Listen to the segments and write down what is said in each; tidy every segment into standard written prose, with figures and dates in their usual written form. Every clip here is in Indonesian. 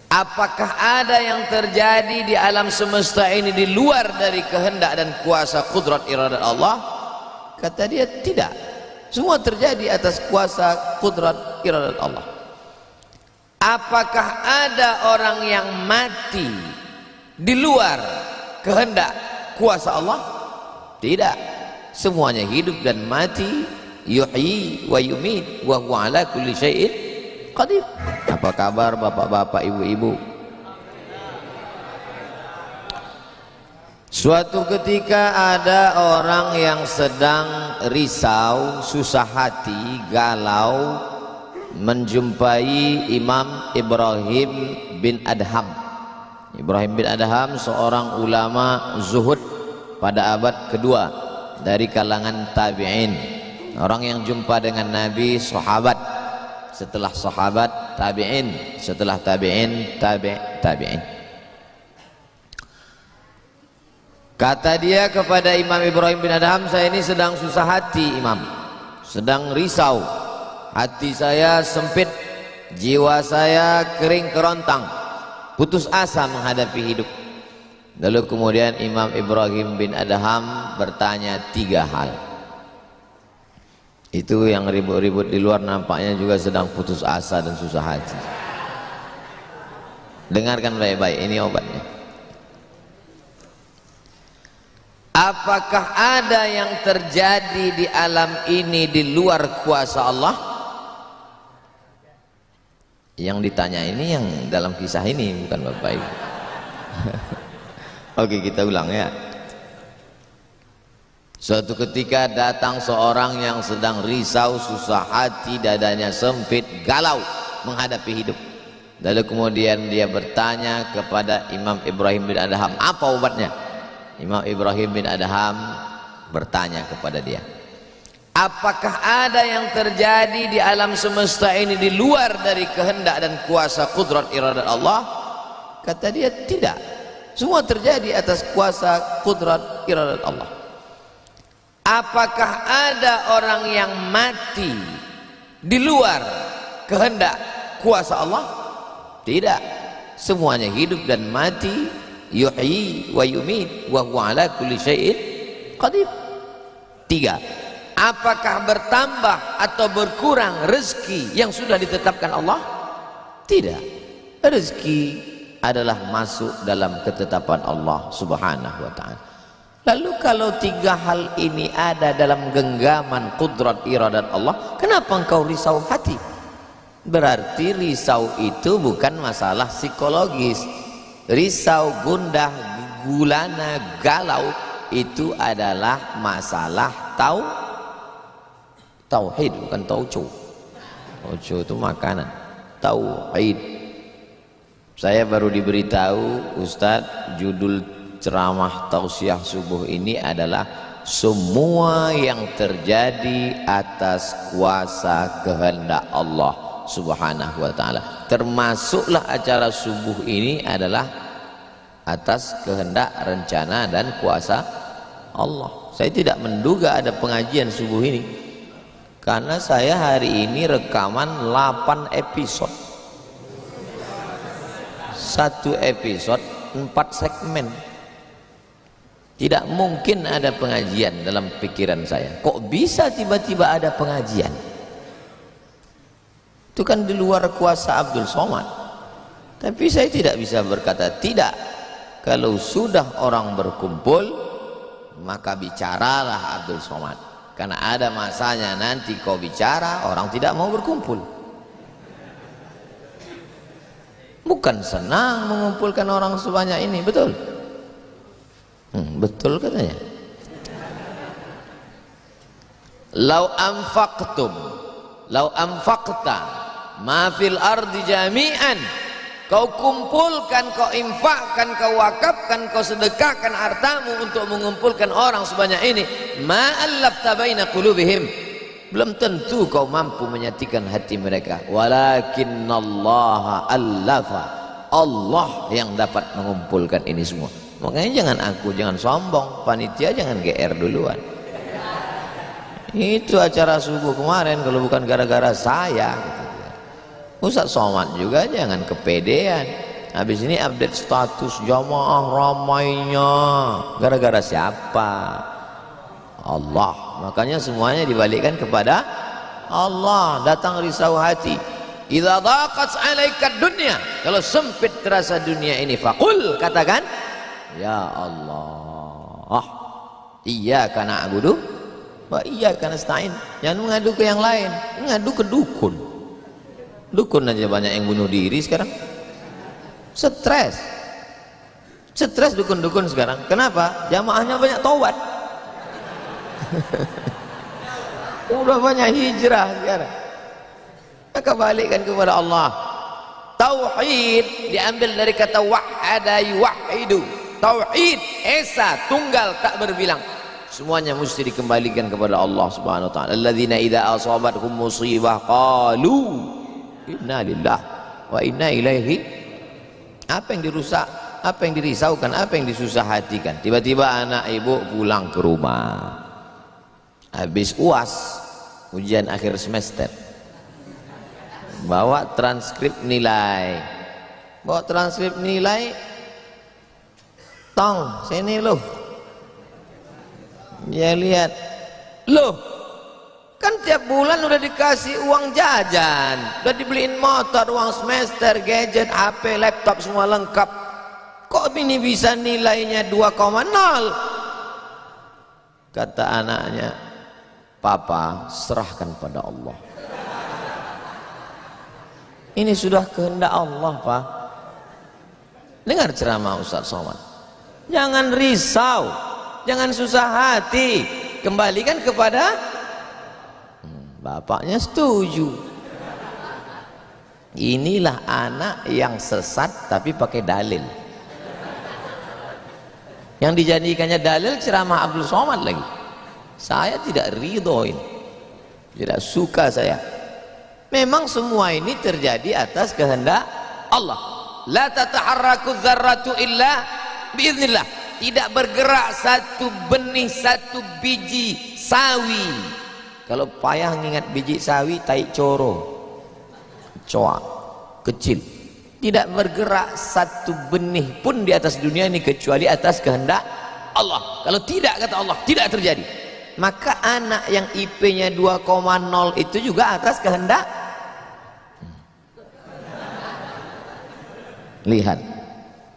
Apakah ada yang terjadi di alam semesta ini di luar dari kehendak dan kuasa kudrat iradat Allah? Kata dia, tidak. Semua terjadi atas kuasa kudrat iradat Allah. Apakah ada orang yang mati di luar kehendak kuasa Allah? Tidak. Semuanya hidup dan mati. Yuhyi wa yumit wa huwa ala kulli syai'in qadir. Apa kabar bapak-bapak, ibu-ibu? Suatu ketika ada orang yang sedang risau, susah hati, galau, menjumpai Imam Ibrahim bin Adham. Ibrahim bin Adham seorang ulama zuhud pada abad kedua dari kalangan tabi'in, orang yang jumpa dengan Nabi, sahabat, setelah sahabat tabi'in, setelah tabi'in tabi'in. Kata dia kepada Imam Ibrahim bin Adham, saya ini sedang susah hati Imam, sedang risau, hati saya sempit, jiwa saya kering kerontang, putus asa menghadapi hidup. Lalu kemudian Imam Ibrahim bin Adham bertanya 3 hal. Itu yang ribut-ribut di luar nampaknya juga sedang putus asa dan susah hati. Dengarkan baik-baik, ini obatnya. Apakah ada yang terjadi di alam ini di luar kuasa Allah? Yang ditanya ini yang dalam kisah ini, bukan Bapak Ibu. Oke, kita ulang ya. Suatu ketika datang seorang yang sedang risau, susah hati, dadanya sempit, galau menghadapi hidup. Lalu kemudian dia bertanya kepada Imam Ibrahim bin Adham, apa obatnya? Imam Ibrahim bin Adham bertanya kepada dia, apakah ada yang terjadi di alam semesta ini di luar dari kehendak dan kuasa kudrat iradat Allah? Kata dia, tidak. Semua terjadi atas kuasa kudrat iradat Allah. Apakah ada orang yang mati di luar kehendak kuasa Allah? Tidak. Semuanya hidup dan mati. Yuhyi wa yumit wa huwa ala kulli syai'in qadir. 3. Apakah bertambah atau berkurang rezeki yang sudah ditetapkan Allah? Tidak. Rezeki adalah masuk dalam ketetapan Allah subhanahu wa ta'ala. Lalu kalau 3 hal ini ada dalam genggaman kudrat iradat Allah, kenapa engkau risau hati? Berarti risau itu bukan masalah psikologis. Risau, gundah, gulana, galau itu adalah masalah tauhid, bukan tauco. Tauco itu makanan. Tauhid. Saya baru diberitahu, Ustadz, judul ceramah tausiah subuh ini adalah semua yang terjadi atas kuasa kehendak Allah subhanahu wa ta'ala. Termasuklah acara subuh ini adalah atas kehendak, rencana dan kuasa Allah. Saya tidak menduga ada pengajian subuh ini, karena saya hari ini rekaman 8 episode. 1 episode 4 segmen. Tidak mungkin ada pengajian dalam pikiran saya. Kok bisa tiba-tiba ada pengajian? Itu kan di luar kuasa Abdul Somad. Tapi saya tidak bisa berkata tidak. Kalau sudah orang berkumpul, maka bicaralah Abdul Somad. Karena ada masanya nanti kau bicara, orang tidak mau berkumpul. Bukan senang mengumpulkan orang sebanyak ini, betul? Betul katanya. Lau anfaqta ma fil ardi jami'an, kau kumpulkan, kau infakkan, kau wakafkan, kau sedekahkan hartamu untuk mengumpulkan orang sebanyak ini, ma allafta baina qulubihim, belum tentu kau mampu menyatukan hati mereka. Walakinnallaha allafa, Allah yang dapat mengumpulkan ini semua. Makanya jangan aku, jangan sombong, panitia jangan GR duluan. Itu acara subuh kemarin kalau bukan gara-gara saya, Ustaz Somad juga jangan kepedean. Habis ini update status jamaah ramainya. Gara-gara siapa? Allah. Makanya semuanya dibalikkan kepada Allah. Datang risau hati. Idza daqat 'alaika dunya, kalau sempit terasa dunia ini, faqul, katakan, ya Allah, iyyaka na'budu wa iyyaka nasta'in. Jangan mengadu ke yang lain, mengadu ke dukun. Dukun aja banyak yang bunuh diri sekarang. Stres dukun-dukun sekarang. Kenapa? Jamaahnya banyak taubat. Udah banyak hijrah sekarang. Maka balikkan kepada Allah. Tauhid diambil dari kata wahada yuwahidu. Tauhid esa, tunggal, tak berbilang. Semuanya mesti dikembalikan kepada Allah Subhanahu wa taala. Alladzina idza asabathum musibah qalu inna lillahi wa inna ilaihi. Apa yang dirusak, apa yang dirisaukan, apa yang disusah hatikan. Tiba-tiba anak ibu pulang ke rumah habis UAS, ujian akhir semester, bawa transkrip nilai, tong sini loh, dia lihat, loh kan tiap bulan udah dikasih uang jajan, udah dibeliin motor, uang semester, gadget, HP, laptop semua lengkap, kok ini bisa nilainya 2,0? Kata anaknya, papa serahkan pada Allah. Ini sudah kehendak Allah, Pak. Dengar ceramah Ustaz Somad. Jangan risau, jangan susah hati, kembalikan kepada bapaknya. Setuju. Inilah anak yang sesat tapi pakai dalil. Yang dijadikannya dalil ceramah Abdul Somad lagi. Saya tidak ridhoin, tidak suka saya. Memang semua ini terjadi atas kehendak Allah. La tataharraku dzarratu illa biiznillah. Tidak bergerak satu benih, satu biji sawi. Kalau payah ngingat biji sawi, tai coro, coa, kecil. Tidak bergerak satu benih pun di atas dunia ini kecuali atas kehendak Allah. Kalau tidak, kata Allah, tidak terjadi. Maka anak yang IP-nya 2,0 itu juga atas kehendak. Lihat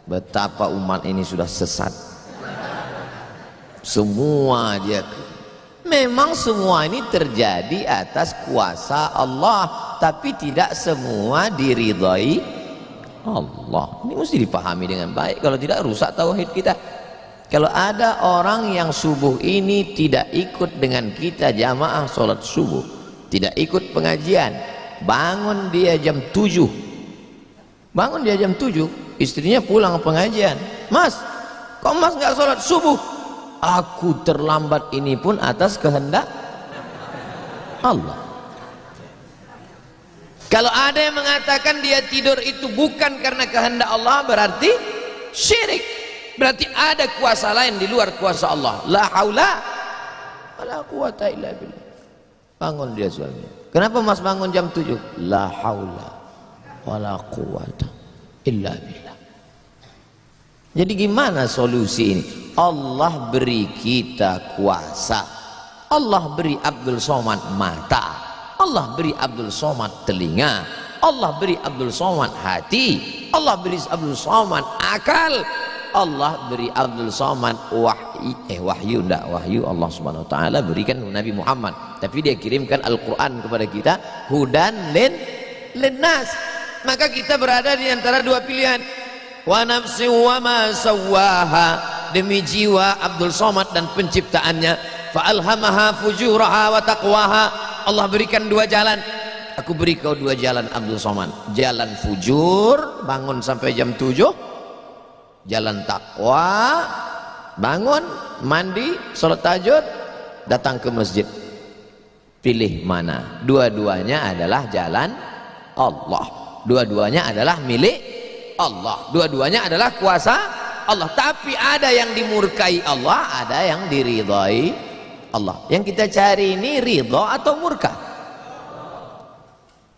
betapa umat ini sudah sesat. Semua dia, memang semua ini terjadi atas kuasa Allah, tapi tidak semua diridhai Allah. Ini mesti dipahami dengan baik, kalau tidak rusak tauhid kita. Kalau ada orang yang subuh ini tidak ikut dengan kita jamaah sholat subuh, tidak ikut pengajian, bangun dia jam 7, istrinya pulang pengajian, mas, kok mas nggak sholat subuh? Aku terlambat, ini pun atas kehendak Allah. Kalau ada yang mengatakan dia tidur itu bukan karena kehendak Allah, berarti syirik. Berarti ada kuasa lain di luar kuasa Allah. La haula wala quwata illa billah. Bangun dia suami. Kenapa mas bangun jam 7? La haula wala quwata illa billah. Jadi gimana solusi ini? Allah beri kita kuasa. Allah beri Abdul Somad mata. Allah beri Abdul Somad telinga. Allah beri Abdul Somad hati. Allah beri Abdul Somad akal. Allah beri Abdul Somad wahyu Allah Subhanahu wa taala berikan Nabi Muhammad, tapi dia kirimkan Al-Qur'an kepada kita, hudan linnas. Maka kita berada di antara dua pilihan. Wa nafsi wa ma sawwaha, demi jiwa Abdul Somad dan penciptaannya, fa alhamaha fujuraha wa taqwaha. Allah berikan dua jalan. Aku beri kau dua jalan Abdul Somad. Jalan fujur, bangun sampai jam 7. Jalan takwa, bangun, mandi, sholat tahajud, datang ke masjid. Pilih mana? Dua-duanya adalah jalan Allah. Dua-duanya adalah milik Allah. Dua-duanya adalah kuasa Allah. Tapi ada yang dimurkai Allah, ada yang diridhai Allah. Yang kita cari ini ridha atau murka?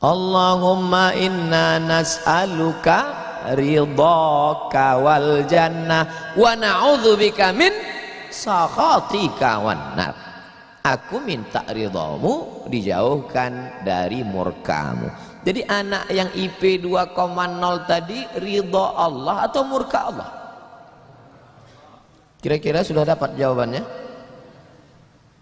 Allahumma inna nas'aluka ridhaka wal jannah wa na'udzubika min sakhatika wan nar. Aku minta ridhamu, dijauhkan dari murkamu. Jadi anak yang IP 2,0 tadi ridha Allah atau murka Allah? Kira-kira sudah dapat jawabannya?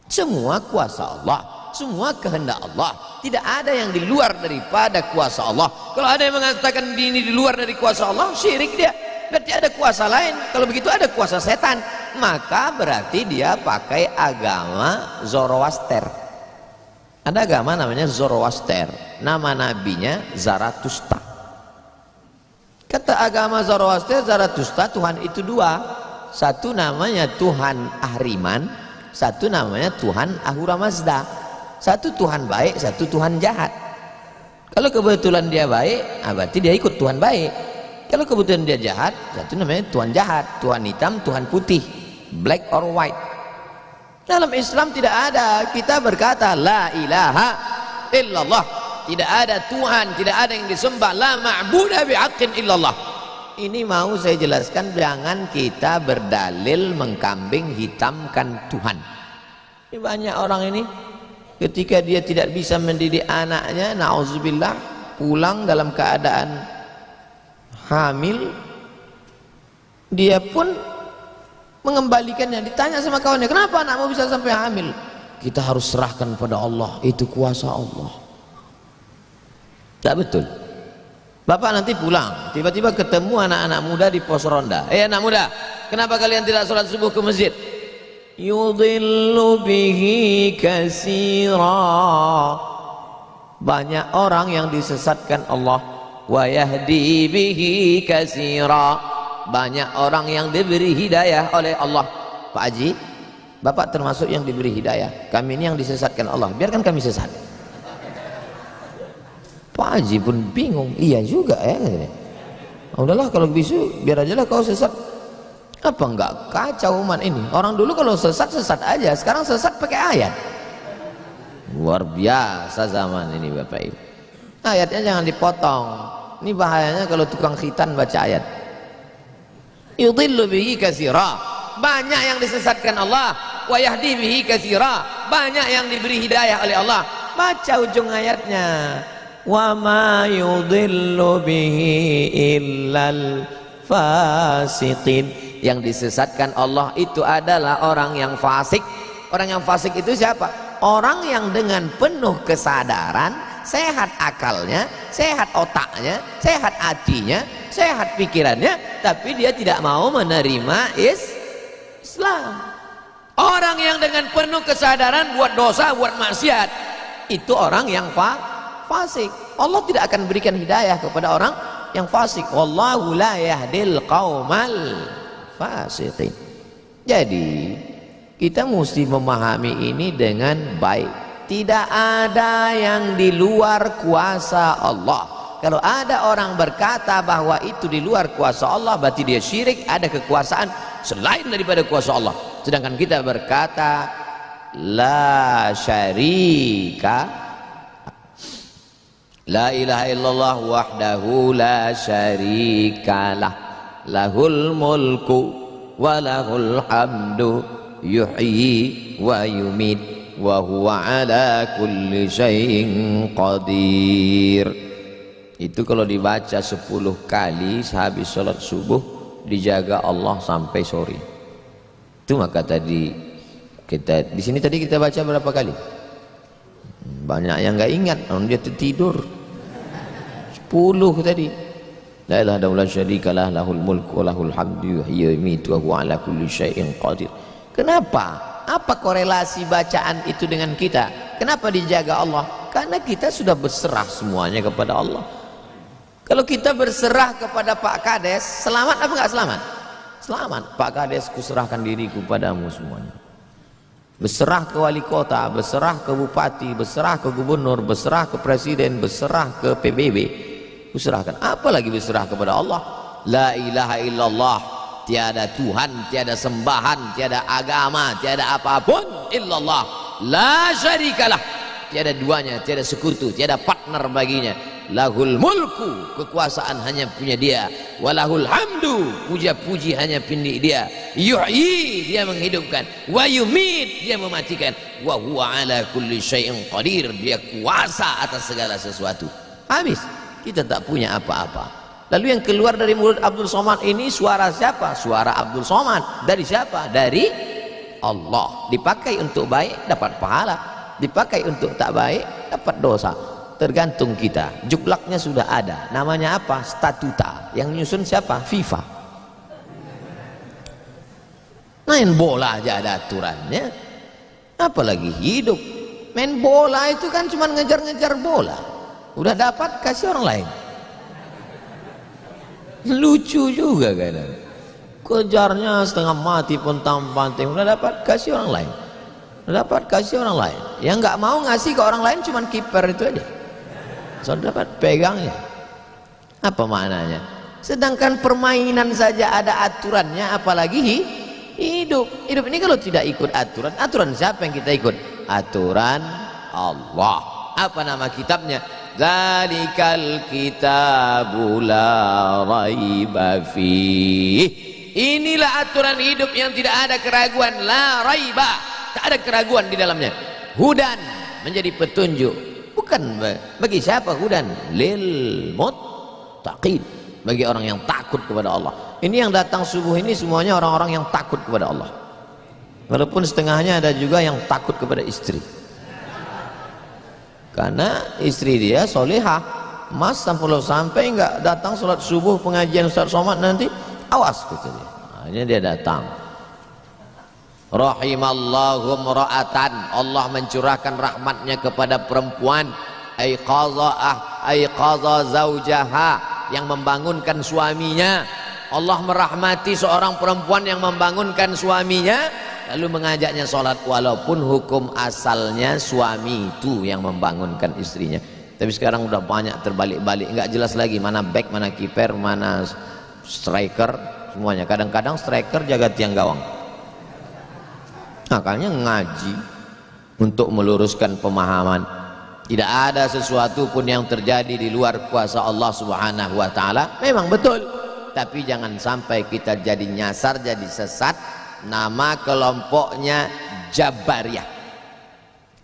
Semua kuasa Allah, semua kehendak Allah, tidak ada yang di luar daripada kuasa Allah. Kalau ada yang mengatakan ini di luar dari kuasa Allah, syirik dia. Berarti ada kuasa lain. Kalau begitu ada kuasa setan, maka berarti dia pakai agama Zoroaster. Ada agama namanya Zoroaster, nama nabinya Zarathustra. Kata agama Zoroaster, Zarathustra, Tuhan itu dua. Satu namanya Tuhan Ahriman, satu namanya Tuhan Ahura Mazda. Satu Tuhan baik, satu Tuhan jahat. Kalau kebetulan dia baik, berarti dia ikut Tuhan baik. Kalau kebetulan dia jahat, satu namanya Tuhan jahat, Tuhan hitam, Tuhan putih, black or white. Dalam Islam tidak ada. Kita berkata la ilaha illallah, tidak ada Tuhan, tidak ada yang disembah, la ma'budu bihaqqin illallah. Ini mau saya jelaskan, jangan kita berdalil mengkambing hitamkan Tuhan. Ini banyak orang ini ketika dia tidak bisa mendidik anaknya, na'udzubillah, pulang dalam keadaan hamil, dia pun mengembalikannya. Ditanya sama kawannya, kenapa anakmu bisa sampai hamil? Kita harus serahkan pada Allah, itu kuasa Allah. Tak betul. Bapak nanti pulang, tiba-tiba ketemu anak-anak muda di pos ronda. Anak muda, kenapa kalian tidak sholat subuh ke masjid? Yudhillu bihi katsira. Banyak orang yang disesatkan Allah. Wa yahdi bihi katsira. Banyak orang yang diberi hidayah oleh Allah. Pak Haji, Bapak termasuk yang diberi hidayah. Kami ini yang disesatkan Allah, biarkan kami sesat. Pak Haji pun bingung. Iya juga ya. Udahlah kalau bisu, biar aja lah kau sesat. Apa enggak kacau umat ini? Orang dulu kalau sesat aja, sekarang sesat pakai ayat. Luar biasa zaman ini Bapak Ibu. Ayatnya jangan dipotong. Ini bahayanya kalau tukang khitan baca ayat. Yudhillu bihi katsira. Banyak yang disesatkan Allah. Wa yahdi bihi katsira. Banyak yang diberi hidayah oleh Allah. Baca ujung ayatnya. Wa ma yudhillu bihi illal fasiqin. Yang disesatkan Allah itu adalah orang yang fasik. Orang yang fasik itu siapa? Orang yang dengan penuh kesadaran, sehat akalnya, sehat otaknya, sehat hatinya, sehat pikirannya, tapi dia tidak mau menerima Islam. Orang yang dengan penuh kesadaran buat dosa, buat maksiat, itu orang yang fasik. Allah tidak akan berikan hidayah kepada orang yang fasik. Wallahu la yahdil qaumal fasiqin. Jadi kita mesti memahami ini dengan baik. Tidak ada yang di luar kuasa Allah. Kalau ada orang berkata bahwa itu di luar kuasa Allah, berarti dia syirik, ada kekuasaan selain daripada kuasa Allah. Sedangkan kita berkata la syarika, la ilaha illallah wahdahu la syarikalah, lahul mulku wa lahul hamdu yuhyi wa yumit wa huwa ala kulli syai'in qadir. Itu kalau dibaca 10 kali sehabis sholat subuh, dijaga Allah sampai sore. Itu maka tadi kita di sini tadi kita baca berapa kali? Banyak yang nggak ingat, orang dia tertidur. 10 tadi. La ilaha illallah syarikalah, lahul mulku wa lahul hamdu yuhyi wa yumiitu wa huwa ala kulli syai'in qadir. Kenapa? Apa korelasi bacaan itu dengan kita? Kenapa dijaga Allah? Karena kita sudah berserah semuanya kepada Allah. Kalau kita berserah kepada Pak Kades, selamat apa enggak selamat? Selamat. Pak Kades, kuserahkan diriku padamu semuanya. Berserah ke wali kota, berserah ke bupati, berserah ke gubernur, berserah ke presiden, berserah ke PBB. Kuserahkan. Apalagi berserah kepada Allah. La ilaha illallah. Tiada Tuhan, tiada sembahan, tiada agama, tiada apapun illallah. La syarikalah. Tiada duanya, tiada sekutu, tiada partner baginya. lahul mulku, kekuasaan hanya punya dia, walahul hamdu, puja-puji hanya punya dia, yuhyi, dia menghidupkan, wa yumit, dia mematikan, wa huwa ala kulli syai'in qadir, dia kuasa atas segala sesuatu. Habis, kita tak punya apa-apa. Lalu yang keluar dari mulut Abdul Somad ini suara siapa? Suara Abdul Somad. Dari siapa? Dari Allah. Dipakai untuk baik dapat pahala, dipakai untuk tak baik dapat dosa. Tergantung kita. Juklaknya sudah ada. Namanya apa? Statuta. Yang nyusun siapa? FIFA. Main bola aja ada aturannya, apalagi hidup. Main bola itu kan cuma ngejar-ngejar bola. Udah dapat kasih orang lain. Lucu juga kadang. Kejarnya setengah mati pun tampanting, udah dapat kasih orang lain, udah dapat kasih orang lain. Yang nggak mau ngasih ke orang lain cuman kiper itu aja, sudah dapat pegangnya. Apa maknanya? Sedangkan permainan saja ada aturannya, apalagi hidup. Hidup ini kalau tidak ikut aturan, aturan siapa yang kita ikut? Aturan Allah. Apa nama kitabnya? Zalikal kitabu la raiba fih. Inilah aturan hidup yang tidak ada keraguan, la raiba, tak ada keraguan di dalamnya. Hudan, menjadi petunjuk. Bukan bagi siapa hudan? Lil muttaqin, bagi orang yang takut kepada Allah. Ini yang datang subuh ini semuanya orang-orang yang takut kepada Allah. Walaupun setengahnya ada juga yang takut kepada istri. Karena istri dia solehah. Mas sampai nggak datang sholat subuh pengajian Ustaz Somad nanti, awas kata dia. Akhirnya dia datang. Rahimallahu mra'atan, Allah mencurahkan rahmatnya kepada perempuan, aiqadha zaujaha, yang membangunkan suaminya. Allah merahmati seorang perempuan yang membangunkan suaminya lalu mengajaknya sholat, walaupun hukum asalnya suami itu yang membangunkan istrinya. Tapi sekarang udah banyak terbalik-balik, nggak jelas lagi mana back, mana kiper, mana striker, semuanya. Kadang-kadang striker jaga tiang gawang. Makanya ngaji untuk meluruskan pemahaman. Tidak ada sesuatu pun yang terjadi di luar kuasa Allah Subhanahu wa taala. Memang betul, tapi jangan sampai kita jadi nyasar, jadi sesat. Nama kelompoknya Jabariyah.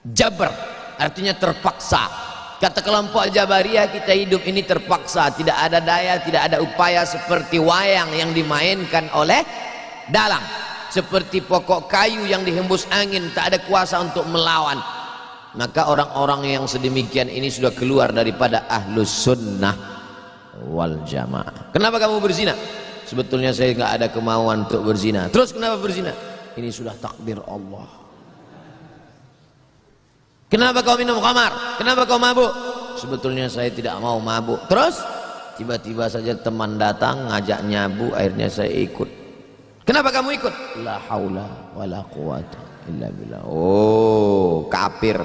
Jabar artinya terpaksa. Kata kelompok Jabariyah, kita hidup ini terpaksa, tidak ada daya, tidak ada upaya, seperti wayang yang dimainkan oleh dalang, seperti pokok kayu yang dihembus angin, tak ada kuasa untuk melawan. Maka orang-orang yang sedemikian ini sudah keluar daripada ahlus sunnah wal jamaah. Kenapa kamu berzina? Sebetulnya saya nggak ada kemauan untuk berzina. Terus kenapa berzina? Ini sudah takdir Allah. Kenapa kau minum khamar? Kenapa kau mabuk? Sebetulnya saya tidak mau mabuk. Terus tiba-tiba saja teman datang ngajak nyabu, akhirnya saya ikut. Kenapa kamu ikut? La haula wala quwata illa billah. Oh, kafir.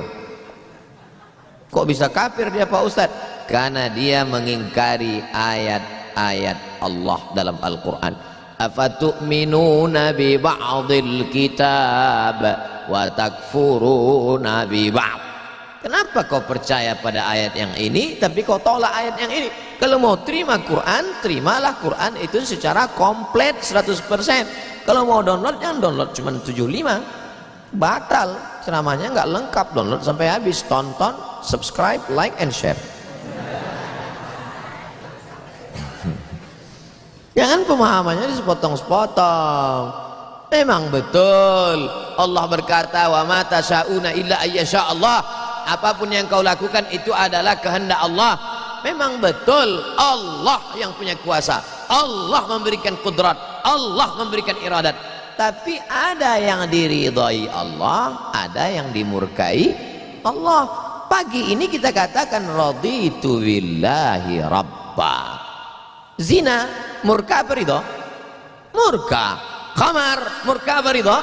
Kok bisa kafir dia Pak Ustadz? Karena dia mengingkari ayat-ayat Allah dalam Al-Quran. Afatu'minuna bi ba'dil kitab wa takfuruna bi ba'd. Kenapa kau percaya pada ayat yang ini tapi kau tolak ayat yang ini? Kalau mau terima Quran, terimalah Quran itu secara komplit 100%. Kalau mau download, jangan download cuma 75. Batal, ceramahnya nggak lengkap. Download sampai habis, tonton, subscribe, like and share. Jangan pemahamannya sepotong-sepotong. Memang betul Allah berkata, wa ma tasyauna illa ayyasha Allah. Apapun yang kau lakukan itu adalah kehendak Allah. Memang betul Allah yang punya kuasa, Allah memberikan kudrat, Allah memberikan iradat. Tapi ada yang diridhai Allah, ada yang dimurkai Allah. Pagi ini kita katakan raditu billahi rabba. Zina murka apa ridha? Murka. Khamar murka apa ridha?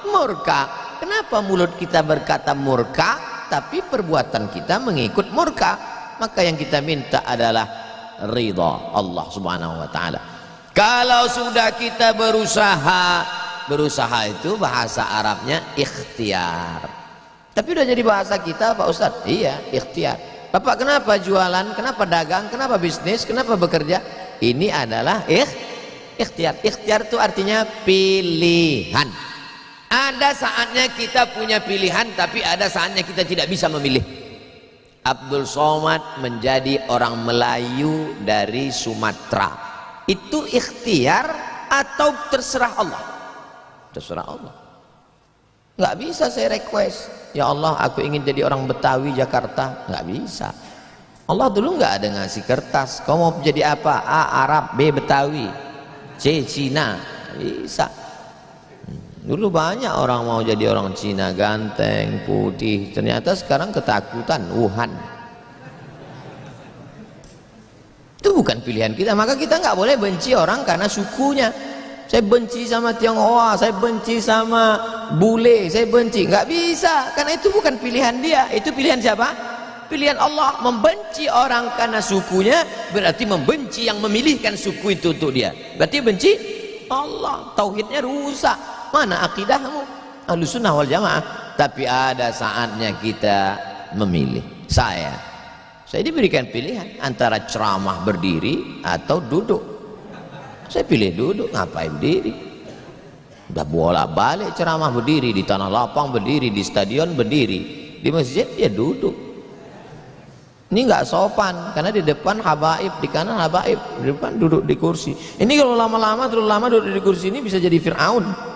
Murka. Kenapa mulut kita berkata murka tapi perbuatan kita mengikut murka? Maka yang kita minta adalah ridha Allah Subhanahu wa taala. Kalau sudah kita berusaha itu bahasa Arabnya ikhtiar. Tapi udah jadi bahasa kita Pak Ustadz? Iya, ikhtiar. Bapak kenapa jualan, kenapa dagang, kenapa bisnis, kenapa bekerja? Ini adalah ikhtiar. Ikhtiar itu artinya pilihan. Ada saatnya kita punya pilihan, tapi ada saatnya kita tidak bisa memilih. Abdul Somad menjadi orang Melayu dari Sumatera. Itu ikhtiar atau terserah Allah? Terserah Allah. Nggak bisa saya request, ya Allah aku ingin jadi orang Betawi Jakarta. Nggak bisa. Allah dulu nggak ada ngasih kertas, kau mau jadi apa? A. Arab, B. Betawi, C. Cina. Bisa. Dulu banyak orang mau jadi orang Cina, ganteng, putih. Ternyata sekarang ketakutan, Wuhan. Itu bukan pilihan kita. Maka kita nggak boleh benci orang karena sukunya. Saya benci sama Tionghoa, saya benci sama bule, saya benci. Nggak bisa, karena itu bukan pilihan dia. Itu pilihan siapa? Pilihan Allah. Membenci orang karena sukunya berarti membenci yang memilihkan suku itu untuk dia. Berarti benci Allah. Tauhidnya rusak. Mana akidahmu? Ahlussunnah wal Jamaah. Tapi ada saatnya kita memilih. Saya diberikan pilihan antara ceramah berdiri atau duduk. Saya pilih duduk, ngapain berdiri? Udah bolak-balik ceramah berdiri, di tanah lapang berdiri, di stadion berdiri, di masjid ya duduk. Ini nggak sopan, karena di depan habaib, di kanan habaib, di depan duduk di kursi. Ini kalau lama-lama terlalu lama duduk di kursi ini bisa jadi Fir'aun.